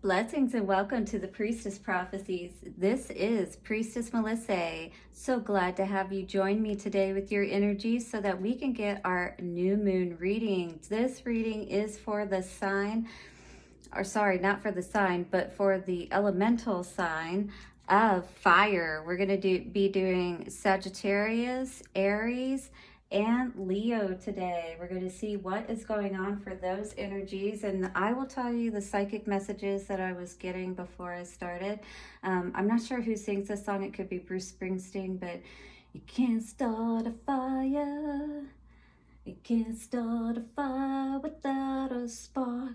Blessings and welcome to the Priestess Prophecies. This is Priestess Melissae. So glad to have you join me today with your energy so that we can get our new moon reading. This reading is for the sign, or sorry, not for the sign, but for the elemental sign of fire. We're going to be doing Sagittarius, Aries, and Leo today. We're going to see what is going on for those energies, and I will tell you the psychic messages that I was getting before I started. I'm not sure who sings this song. It could be Bruce Springsteen, but you can't start a fire. You can't start a fire without a spark.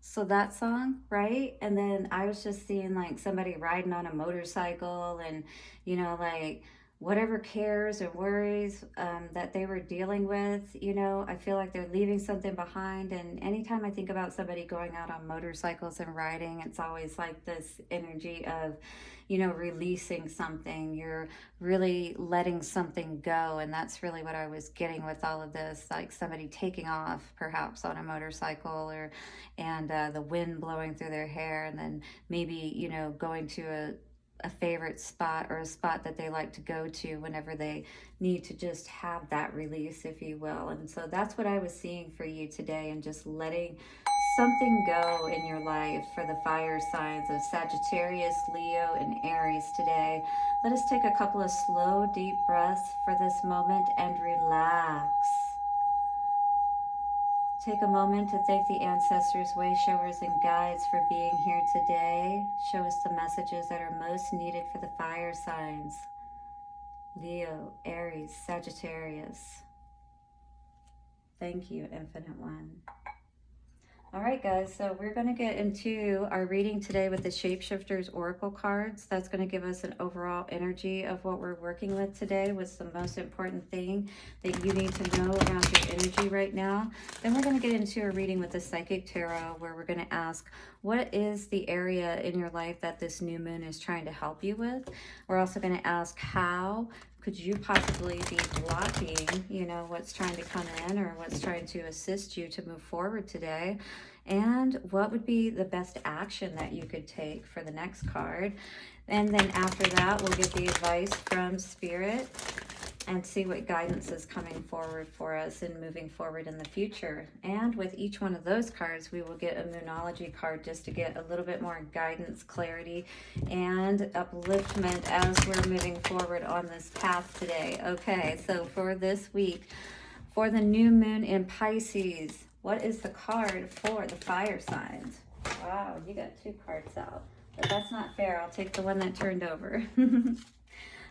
So that song, right? And then I was just seeing like somebody riding on a motorcycle and, like whatever cares or worries that they were dealing with, I feel like they're leaving something behind. And anytime I think about somebody going out on motorcycles and riding, it's always like this energy of, releasing something. You're really letting something go. And that's really what I was getting with all of this, like somebody taking off perhaps on a motorcycle and the wind blowing through their hair, and then maybe, going to a favorite spot or a spot that they like to go to whenever they need to just have that release, if you will. And so that's what I was seeing for you today, and just letting something go in your life for the fire signs of Sagittarius, Leo, and Aries today. Let us take a couple of slow, deep breaths for this moment and relax. Take a moment to thank the ancestors, way showers, and guides for being here today. Show us the messages that are most needed for the fire signs. Leo, Aries, Sagittarius. Thank you, Infinite One. All right, guys, so we're going to get into our reading today with the Shapeshifters Oracle cards. That's going to give us an overall energy of what we're working with today. What's the most important thing that you need to know around your energy right now. Then we're going to get into a reading with the Psychic Tarot, where we're going to ask, what is the area in your life that this new moon is trying to help you with? We're also going to ask, how could you possibly be blocking, what's trying to come in or what's trying to assist you to move forward today? And what would be the best action that you could take for the next card? And then after that, we'll get the advice from Spirit and see what guidance is coming forward for us and moving forward in the future. And with each one of those cards, we will get a Moonology card just to get a little bit more guidance, clarity, and upliftment as we're moving forward on this path today. Okay, so for this week, for the new moon in Pisces, what is the card for the fire signs? Wow, you got two cards out. But that's not fair. I'll take the one that turned over.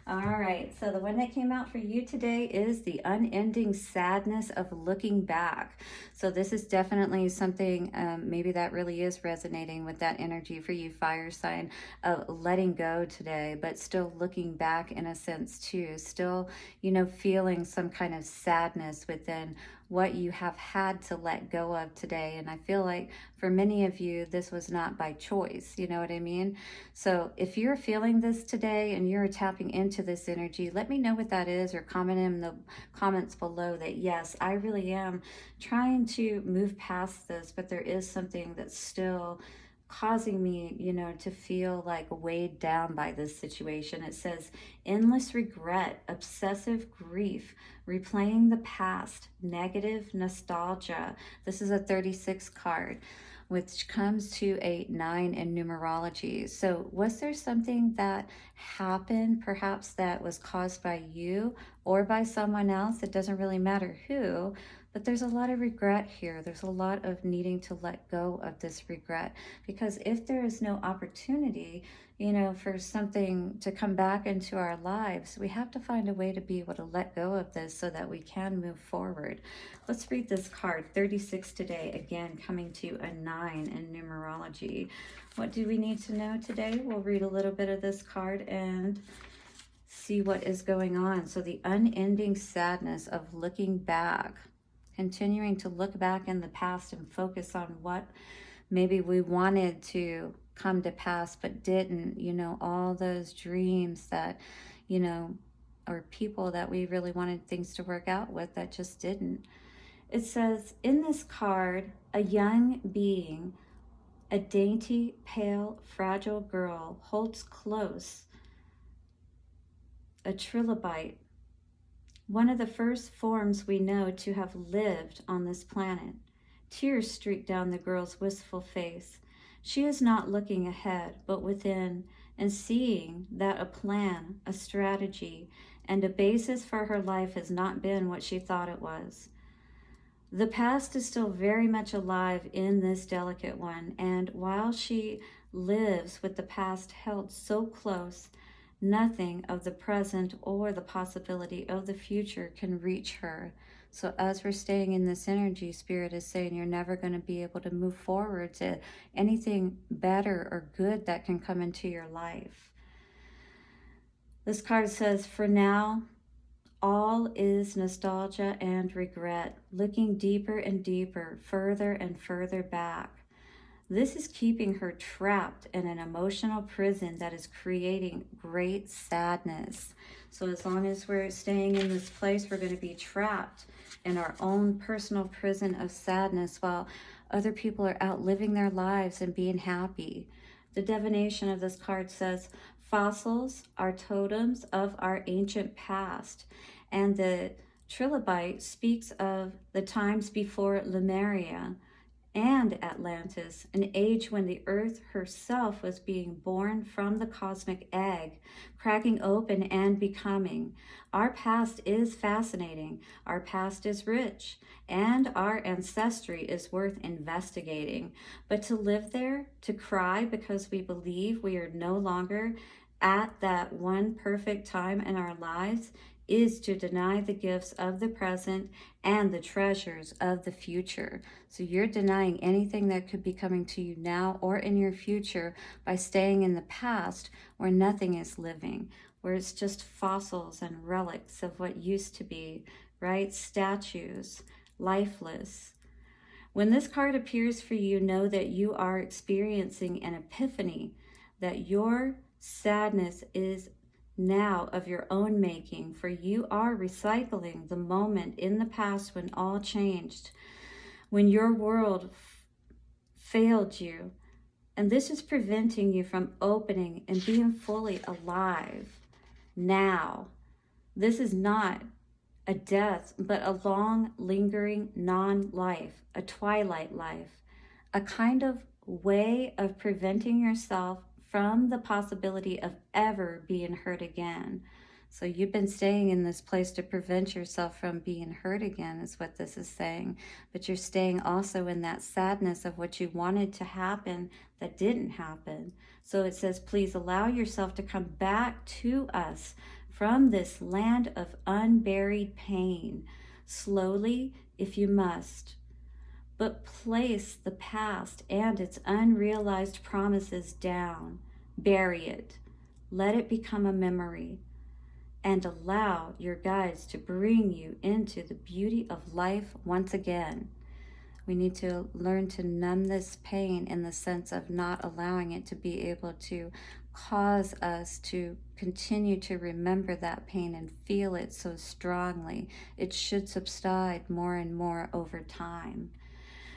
All right, so the one that came out for you today is the unending sadness of looking back. So this is definitely something, maybe that really is resonating with that energy for you, fire sign, of letting go today, but still looking back in a sense too. Still, feeling some kind of sadness within what you have had to let go of today. And I feel like for many of you, this was not by choice, you know what I mean? So if you're feeling this today and you're tapping into this energy, let me know what that is, or comment in the comments below that, yes, I really am trying to move past this, but there is something that's still causing me, to feel like weighed down by this situation. It says, endless regret, obsessive grief, replaying the past, negative nostalgia. This is a 36 card, which comes to a 9 in numerology. So was there something that happened, perhaps that was caused by you or by someone else? It doesn't really matter who, but there's a lot of regret here. There's a lot of needing to let go of this regret, because if there is no opportunity, for something to come back into our lives, we have to find a way to be able to let go of this so that we can move forward. Let's read this card, 36 today, again, coming to a 9 in numerology. What do we need to know today? We'll read a little bit of this card and see what is going on. So the unending sadness of looking back, continuing to look back in the past and focus on what maybe we wanted to come to pass but didn't, all those dreams that, or people that we really wanted things to work out with that just didn't. It says in this card, a young being A dainty, pale, fragile girl holds close a trilobite, one of the first forms we know to have lived on this planet. Tears streak down the girl's wistful face. She is not looking ahead, but within, and seeing that a plan, a strategy, and a basis for her life has not been what she thought it was. The past is still very much alive in this delicate one, and while she lives with the past held so close, nothing of the present or the possibility of the future can reach her. So as we're staying in this energy, Spirit is saying you're never going to be able to move forward to anything better or good that can come into your life. This card says, for now, all is nostalgia and regret, looking deeper and deeper, further and further back. This is keeping her trapped in an emotional prison that is creating great sadness. So as long as we're staying in this place, we're going to be trapped in our own personal prison of sadness while other people are out living their lives and being happy. The divination of this card says, fossils are totems of our ancient past. And the trilobite speaks of the times before Lemuria and Atlantis, an age when the earth herself was being born from the cosmic egg, cracking open and becoming. Our past is fascinating, our past is rich, and our ancestry is worth investigating. But to live there, to cry because we believe we are no longer at that one perfect time in our lives, is to deny the gifts of the present and the treasures of the future. So you're denying anything that could be coming to you now or in your future by staying in the past where nothing is living, where it's just fossils and relics of what used to be, right? Statues, lifeless. When this card appears for you, know that you are experiencing an epiphany, that your sadness is now of your own making, for you are recycling the moment in the past when all changed, when your world failed you, and this is preventing you from opening and being fully alive now. This is not a death, but a long, lingering non-life, a twilight life, a kind of way of preventing yourself from the possibility of ever being hurt again. So you've been staying in this place to prevent yourself from being hurt again, is what this is saying. But you're staying also in that sadness of what you wanted to happen that didn't happen. So it says, please allow yourself to come back to us from this land of unburied pain, slowly if you must. But place the past and its unrealized promises down. Bury it. Let it become a memory. And allow your guides to bring you into the beauty of life once again. We need to learn to numb this pain in the sense of not allowing it to be able to cause us to continue to remember that pain and feel it so strongly. It should subside more and more over time.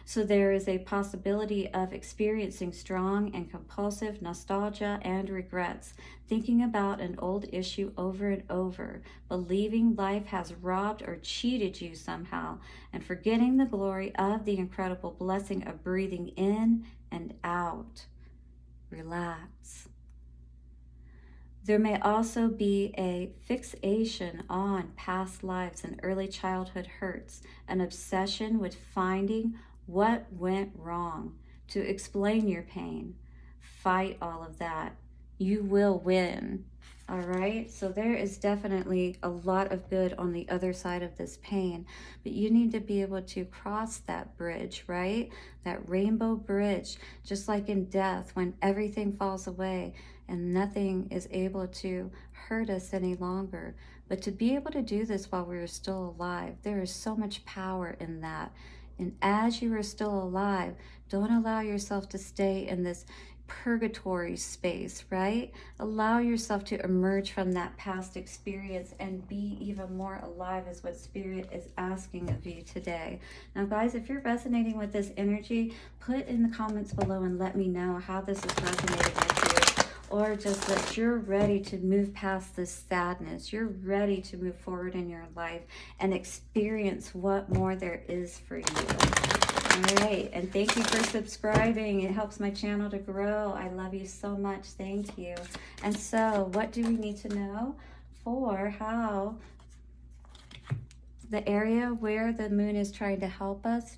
So there is a possibility of experiencing strong and compulsive nostalgia and regrets, thinking about an old issue over and over, believing life has robbed or cheated you somehow, and forgetting the glory of the incredible blessing of breathing in and out. Relax. There may also be a fixation on past lives and early childhood hurts, an obsession with finding what went wrong, to explain your pain. Fight all of that. You will win. All right? So there is definitely a lot of good on the other side of this pain, but you need to be able to cross that bridge, right? That rainbow bridge, just like in death, when everything falls away and nothing is able to hurt us any longer. But to be able to do this while we're still alive, there is so much power in that. And as you are still alive, don't allow yourself to stay in this purgatory space, right? Allow yourself to emerge from that past experience and be even more alive is what Spirit is asking of you today. Now, guys, if you're resonating with this energy, put in the comments below and let me know how this is resonating with you. Or just that you're ready to move past this sadness. You're ready to move forward in your life and experience what more there is for you. All right, and thank you for subscribing. It helps my channel to grow. I love you so much. Thank you. And so, what do we need to know for how the area where the moon is trying to help us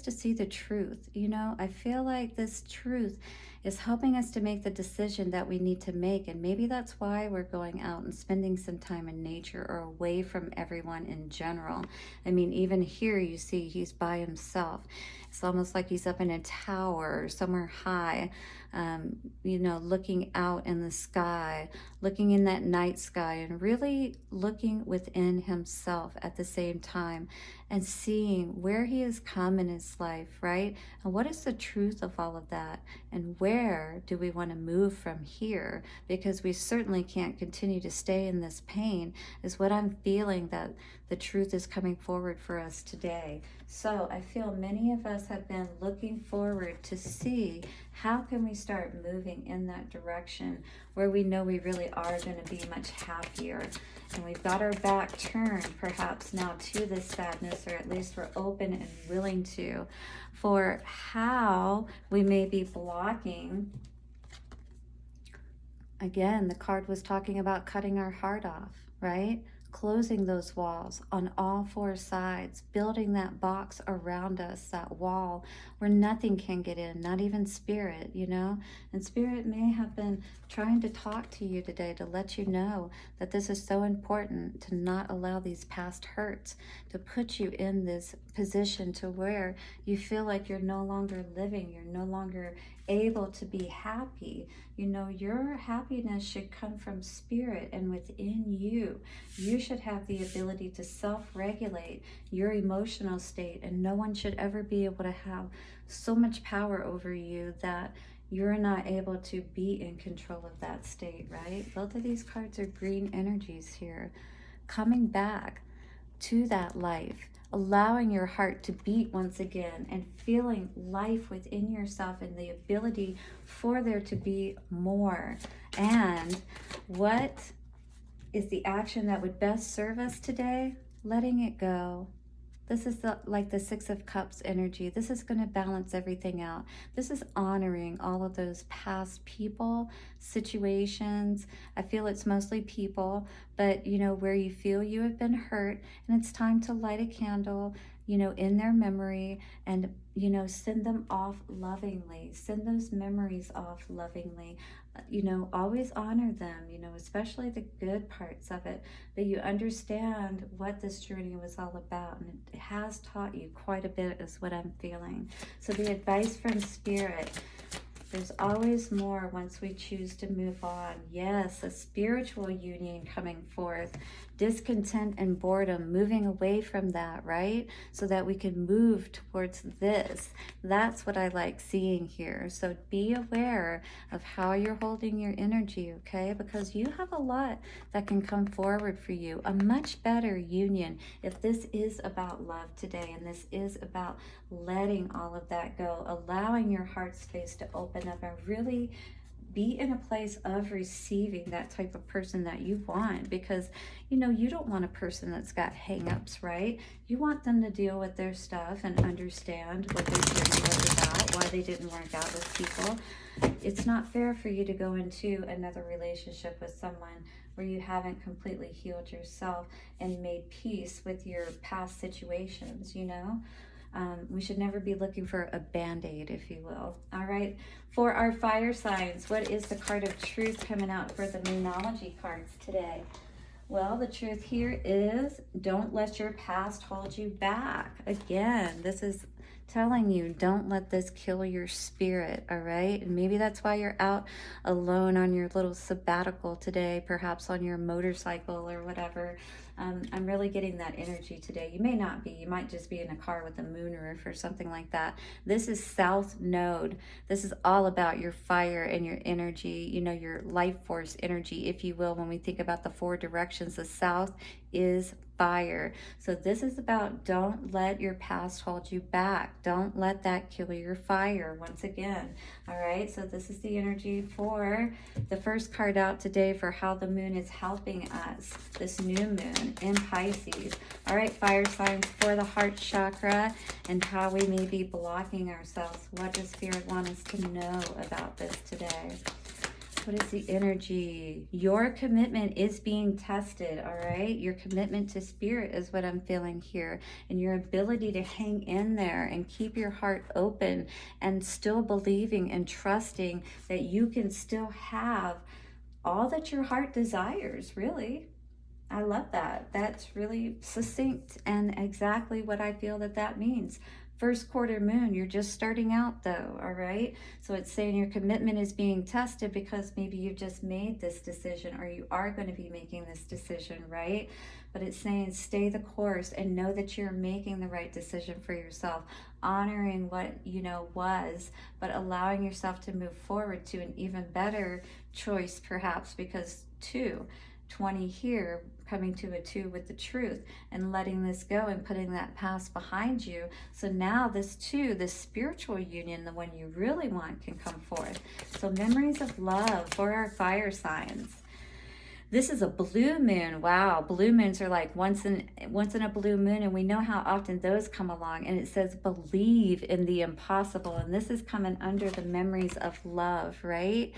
to see the truth? You know, I feel like this truth is helping us to make the decision that we need to make. And maybe that's why we're going out and spending some time in nature or away from everyone in general. I mean, even here you see he's by himself. It's almost like he's up in a tower or somewhere high, you know, looking out in the sky, looking in that night sky, and really looking within himself at the same time and seeing where he has come in his life, right? And what is the truth of all of that? And where do we want to move from here? Because we certainly can't continue to stay in this pain, is what I'm feeling that the truth is coming forward for us today. So I feel many of us have been looking forward to see how can we start moving in that direction where we know we really are going to be much happier. And we've got our back turned perhaps now to this sadness, or at least we're open and willing to, for how we may be blocking. Again, the card was talking about cutting our heart off, right? Closing those walls on all four sides, building that box around us, that wall where nothing can get in, not even Spirit, you know? And Spirit may have been trying to talk to you today to let you know that this is so important, to not allow these past hurts to put you in this position to where you feel like you're no longer living, you're no longer able to be happy. You know, your happiness should come from Spirit and within you. You should have the ability to self-regulate your emotional state, and no one should ever be able to have so much power over you that you're not able to be in control of that state, right? Both of these cards are green energies here. Coming back to that life, allowing your heart to beat once again and feeling life within yourself and the ability for there to be more. And what is the action that would best serve us today? Letting it go. This is like the Six of Cups energy. This is going to balance everything out. This is honoring all of those past people, situations. I feel it's mostly people, but you know, where you feel you have been hurt, and it's time to light a candle, you know, in their memory, and you know, send them off lovingly. Send those memories off lovingly. You know, always honor them, you know, especially the good parts of it, but you understand what this journey was all about, and it has taught you quite a bit is what I'm feeling. So the advice from Spirit, there's always more once we choose to move on. Yes, a spiritual union coming forth. Discontent and boredom, moving away from that, right? So that we can move towards this. That's what I like seeing here. So be aware of how you're holding your energy, okay? Because you have a lot that can come forward for you. A much better union if this is about love today, and this is about letting all of that go, allowing your heart space to open up and really be in a place of receiving that type of person that you want. Because you know, you don't want a person that's got hang-ups, right? You want them to deal with their stuff and understand what their journey was about, why they didn't work out with people. It's not fair for you to go into another relationship with someone where you haven't completely healed yourself and made peace with your past situations, you know? We should never be looking for a band-aid, if you will. All right, for our fire signs, what is the card of truth coming out for the Moonology cards today? Well, the truth here is, don't let your past hold you back. Again, this is telling you, don't let this kill your spirit, all right? And maybe that's why you're out alone on your little sabbatical today, perhaps on your motorcycle or whatever. I'm really getting that energy today. You may not be. You might just be in a car with a moonroof or something like that. This is South Node. This is all about your fire and your energy, you know, your life force energy, if you will. When we think about the 4 directions, the South is fire. So this is about, don't let your past hold you back. Don't let that kill your fire once again. All right, so this is the energy for the first card out today for how the moon is helping us, this new moon in Pisces. All right, fire signs for the heart chakra and how we may be blocking ourselves. What does Spirit want us to know about this today? What is the energy? Your commitment is being tested, all right? Your commitment to Spirit is what I'm feeling here. And your ability to hang in there and keep your heart open and still believing and trusting that you can still have all that your heart desires, really. I love that. That's really succinct and exactly what I feel that that means. First quarter moon, you're just starting out though, all right? So it's saying your commitment is being tested because maybe you've just made this decision or you are going to be making this decision, right? But it's saying stay the course and know that you're making the right decision for yourself, honoring what you know was, but allowing yourself to move forward to an even better choice perhaps, because 20 here, coming to a 2 with the truth and letting this go and putting that past behind you. So now this 2, this spiritual union, the one you really want, can come forth. So memories of love for our fire signs. This is a blue moon. Wow, blue moons are like once in a blue moon, and we know how often those come along. And it says believe in the impossible, and this is coming under the memories of love, right?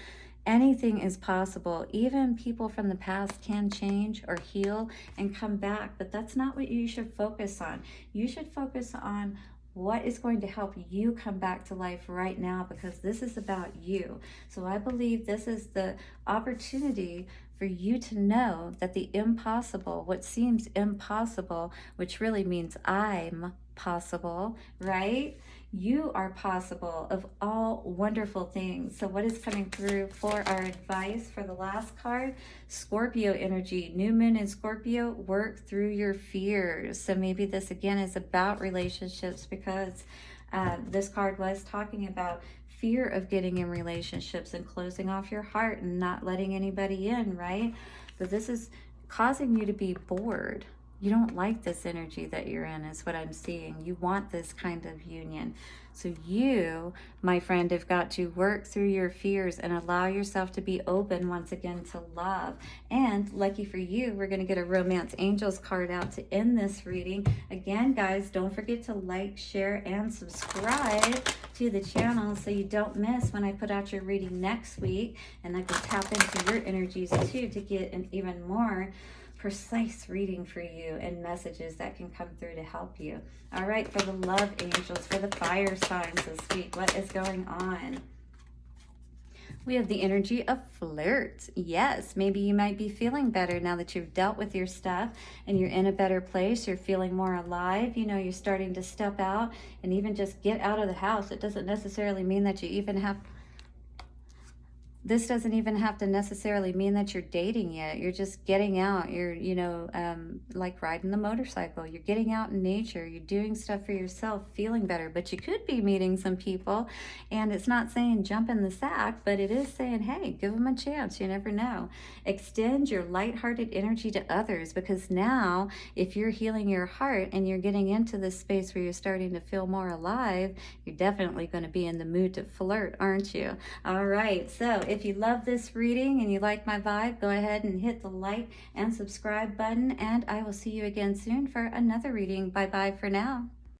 Anything is possible. Even people from the past can change or heal and come back, but that's not what you should focus on. You should focus on what is going to help you come back to life right now, because this is about you. So I believe this is the opportunity for you to know that the impossible, what seems impossible, which really means I'm possible, right? You are possible of all wonderful things. So what is coming through for our advice for the last card? Scorpio energy, new moon in Scorpio, work through your fears. So maybe this again is about relationships, because this card was talking about fear of getting in relationships and closing off your heart and not letting anybody in, right? But this is causing you to be bored. You don't like this energy that you're in, is what I'm seeing. You want this kind of union. So you, my friend, have got to work through your fears and allow yourself to be open once again to love. And lucky for you, we're going to get a Romance Angels card out to end this reading. Again, guys, don't forget to like, share, and subscribe to the channel so you don't miss when I put out your reading next week. And I can tap into your energies too to get an even more precise reading for you and messages that can come through to help you. All right, for the love angels, for the fire signs this week, what is going on? We have the energy of flirt. Yes, maybe you might be feeling better now that you've dealt with your stuff and you're in a better place. You're feeling more alive. You know, you're starting to step out and even just get out of the house. It doesn't necessarily mean that you even have... This doesn't even have to necessarily mean that you're dating yet. You're just getting out. You're, you know, like riding the motorcycle. You're getting out in nature. You're doing stuff for yourself, feeling better. But you could be meeting some people. And it's not saying jump in the sack, but it is saying, hey, give them a chance. You never know. Extend your lighthearted energy to others, because now if you're healing your heart and you're getting into this space where you're starting to feel more alive, you're definitely going to be in the mood to flirt, aren't you? All right. So if you love this reading and you like my vibe, go ahead and hit the like and subscribe button, and I will see you again soon for another reading. Bye-bye for now.